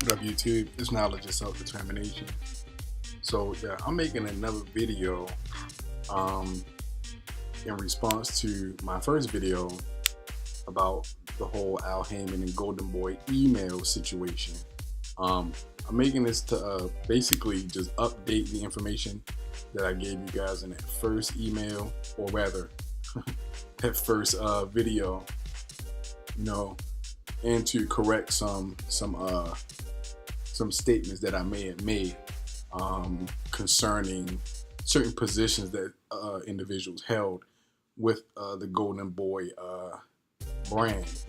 What up, YouTube? It's knowledge of self-determination. So yeah, I'm making another video um, in response to my first video about the whole Al Haymon and Golden Boy email situation. I'm making this to basically just update the information that I gave you guys in that first email, or rather, that first video. And to correct some statements that I may have made concerning certain positions that individuals held with the Golden Boy brand,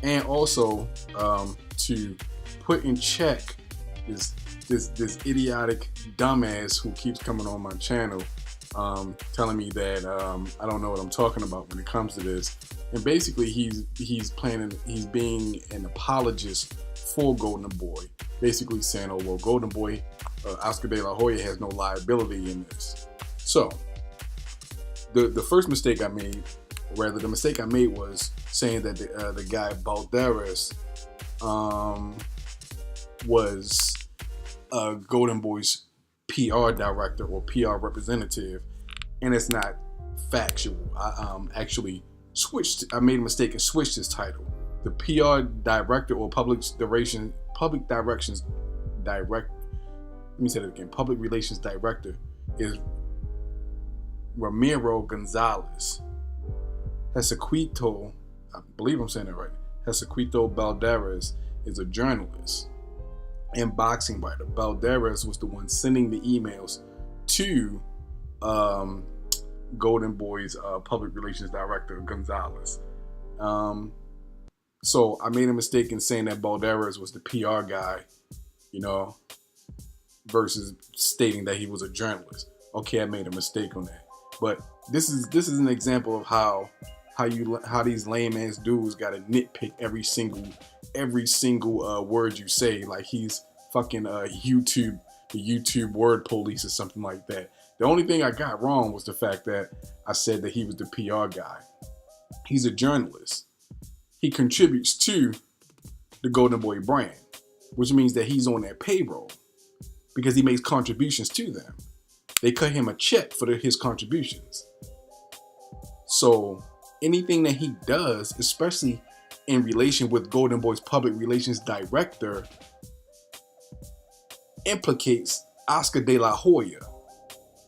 and also to put in check this idiotic dumbass who keeps coming on my channel, telling me that I don't know what I'm talking about when it comes to this. And basically, he's being an apologist for Golden Boy, basically saying, "Oh well, Golden Boy, Oscar De La Hoya has no liability in this." So, the first mistake I made, or rather, the mistake I made was saying that the guy Balderas was Golden Boy's PR director or PR representative, and it's not factual. I made a mistake and switched his title. The PR director or public relations public relations director is Ramiro Gonzalez. Jesucristo, I believe I'm saying it right. Jesucristo Balderas is a journalist and boxing writer. Balderas was the one sending the emails to Golden Boy's public relations director, Gonzalez. So I made a mistake in saying that Balderas was the PR guy, versus stating that he was a journalist. Okay, I made a mistake on that. But this is an example of how these lame ass dudes gotta nitpick every single word you say, like he's fucking the YouTube word police or something like that. The only thing I got wrong was the fact that I said that he was the PR guy. He's a journalist. He contributes to the Golden Boy brand, which means that he's on their payroll because he makes contributions to them. They cut him a check for his contributions. So anything that he does, especially in relation with Golden Boy's public relations director, implicates Oscar De La Hoya.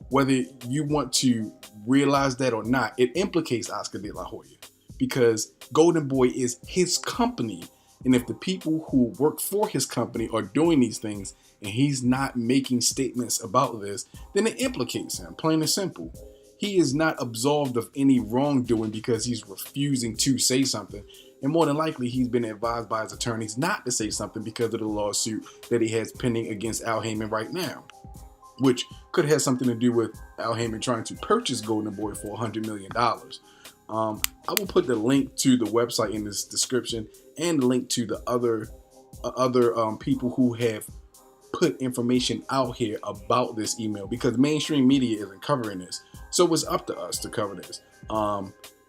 Whether you want to realize that or not, it implicates Oscar De La Hoya because Golden Boy is his company. And if the people who work for his company are doing these things and he's not making statements about this, then it implicates him, plain and simple. He is not absolved of any wrongdoing because he's refusing to say something. And more than likely, he's been advised by his attorneys not to say something because of the lawsuit that he has pending against Al Haymon right now, which could have something to do with Al Haymon trying to purchase Golden Boy for $100 million. I will put the link to the website in this description and the link to the other people who have put information out here about this email, because mainstream media isn't covering this. So it's up to us to cover this.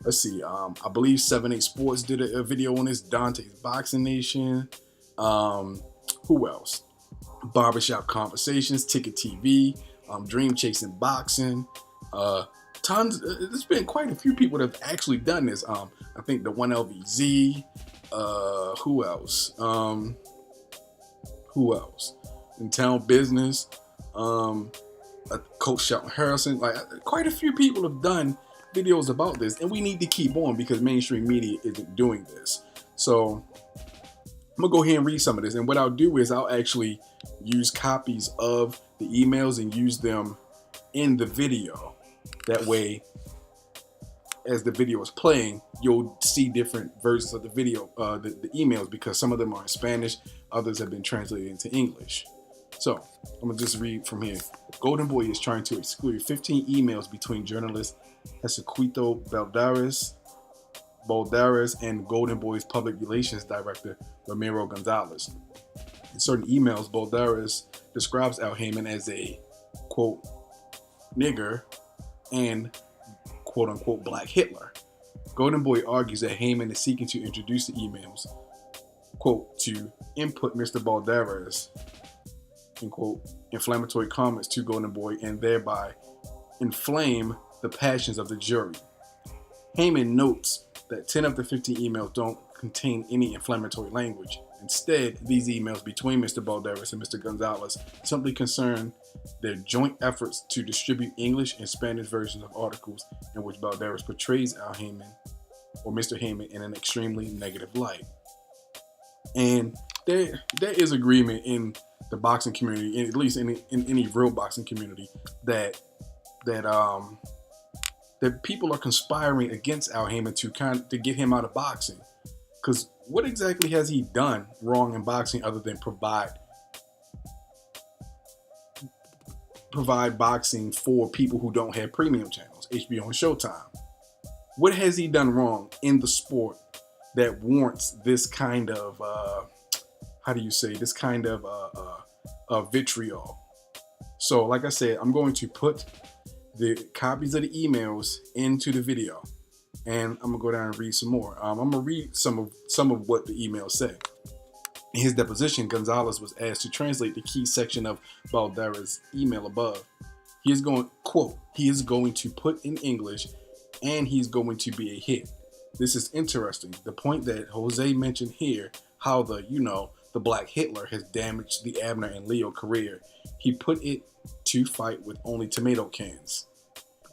Let's see. I believe 7-8 Sports did a video on this. Dante's Boxing Nation. Who else? Barbershop Conversations, Ticket TV, Dream Chasing Boxing. Tons. There's been quite a few people that have actually done this. I think the 1LVZ. Who else? Who else? In Town Business. Coach Shelton Harrison. Like quite a few people have done videos about this, and we need to keep on because mainstream media isn't doing this. So I'm gonna go ahead and read some of this, and what I'll do is I'll actually use copies of the emails and use them in the video. That way, as the video is playing, you'll see different versions of the video, the emails, because some of them are in Spanish, others have been translated into English. So I'm gonna just read from here. Golden Boy is trying to exclude 15 emails between journalist Jesucristo Balderas and Golden Boy's public relations director Ramiro Gonzalez. In certain emails, Balderas describes Al Haymon as a quote nigger and quote unquote Black Hitler. Golden Boy argues that Haymon is seeking to introduce the emails quote, to input Mr. Balderas, in quote, inflammatory comments to Golden Boy and thereby inflame the passions of the jury. Haymon notes that 10 of the 15 emails don't contain any inflammatory language. Instead, these emails between Mr. Balderas and Mr. Gonzalez simply concern their joint efforts to distribute English and Spanish versions of articles in which Balderas portrays Al Haymon or Mr. Haymon in an extremely negative light. And there is agreement in the boxing community, at least in any real boxing community, that people are conspiring against Al Haymon to get him out of boxing. Because what exactly has he done wrong in boxing other than provide boxing for people who don't have premium channels, HBO and Showtime? What has he done wrong in the sport that warrants this kind of vitriol? So, like I said, I'm going to put the copies of the emails into the video, and I'm gonna go down and read some more. I'm gonna read some of what the emails say. In his deposition, Gonzalez was asked to translate the key section of Balderas' email above. He is going, quote, he is going to put in English, and he's going to be a hit. This is interesting. The point that Jose mentioned here, how the Black Hitler has damaged the Abner and Leo career. He put it to fight with only tomato cans.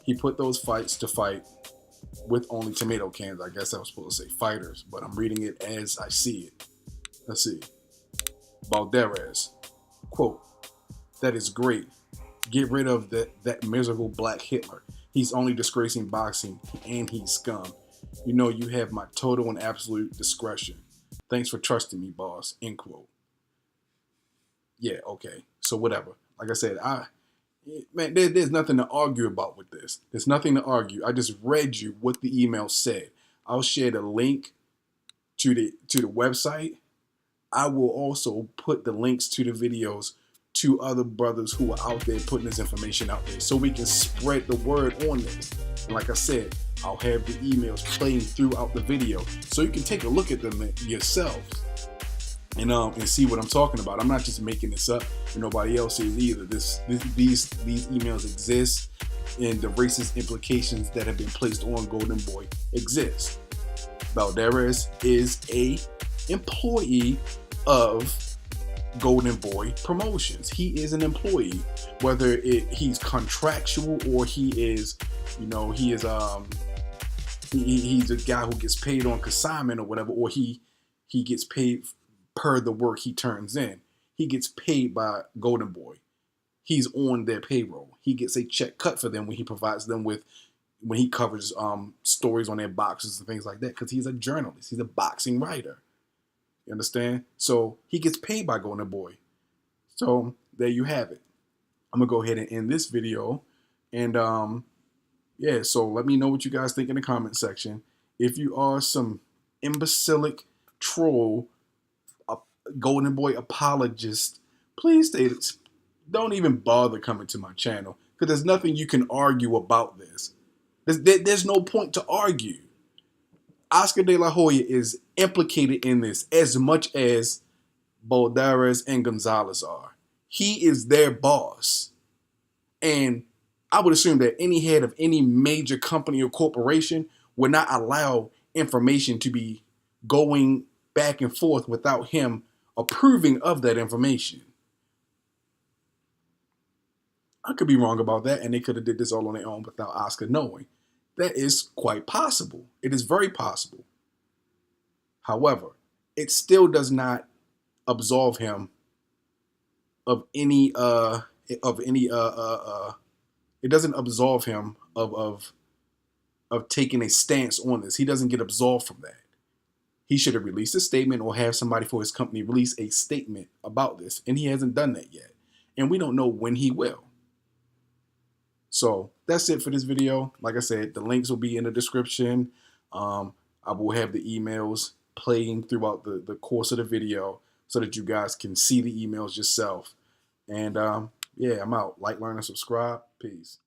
He put those fights to fight with only tomato cans. I guess I was supposed to say fighters, but I'm reading it as I see it. Let's see. Balderas, quote, that is great. Get rid of that miserable Black Hitler. He's only disgracing boxing, and he's scum. You know you have my total and absolute discretion. Thanks for trusting me, boss, end quote. Yeah, okay. So whatever. Like I said, there's nothing to argue about with this. There's nothing to argue. I just read you what the email said. I'll share the link to the website. I will also put the links to the videos to other brothers who are out there putting this information out there so we can spread the word on this. And like I said, I'll have the emails playing throughout the video so you can take a look at them yourselves and see what I'm talking about. I'm not just making this up, and nobody else is either. These emails exist, and the racist implications that have been placed on Golden Boy exist. Balderas is a employee of Golden Boy Promotions. He is an employee, whether he's contractual or he's a guy who gets paid on consignment or whatever, or he gets paid per the work he turns in. He gets paid by Golden Boy. He's on their payroll. He gets a check cut for them when he provides them with, when he covers stories on their boxes and things like that, because he's a journalist. He's a boxing writer. You understand? So he gets paid by Golden Boy. So there you have it. I'm going to go ahead and end this video. And yeah, so let me know what you guys think in the comment section. If you are some imbecilic troll, Golden Boy apologist, please don't even bother coming to my channel, because there's nothing you can argue about this. There's no point to argue. Oscar De La Hoya is implicated in this as much as Balderas and Gonzalez are. He is their boss. And I would assume that any head of any major company or corporation would not allow information to be going back and forth without him approving of that information. I could be wrong about that, and they could have did this all on their own without Oscar knowing. That is quite possible. It is very possible. However, it still does not absolve him of any it doesn't absolve him of taking a stance on this. He doesn't get absolved from that. He should have released a statement or have somebody for his company release a statement about this, and he hasn't done that yet. And we don't know when he will. So that's it for this video. Like I said, the links will be in the description. I will have the emails playing throughout the course of the video so that you guys can see the emails yourself. And yeah, I'm out. Like, learn, and subscribe. Peace.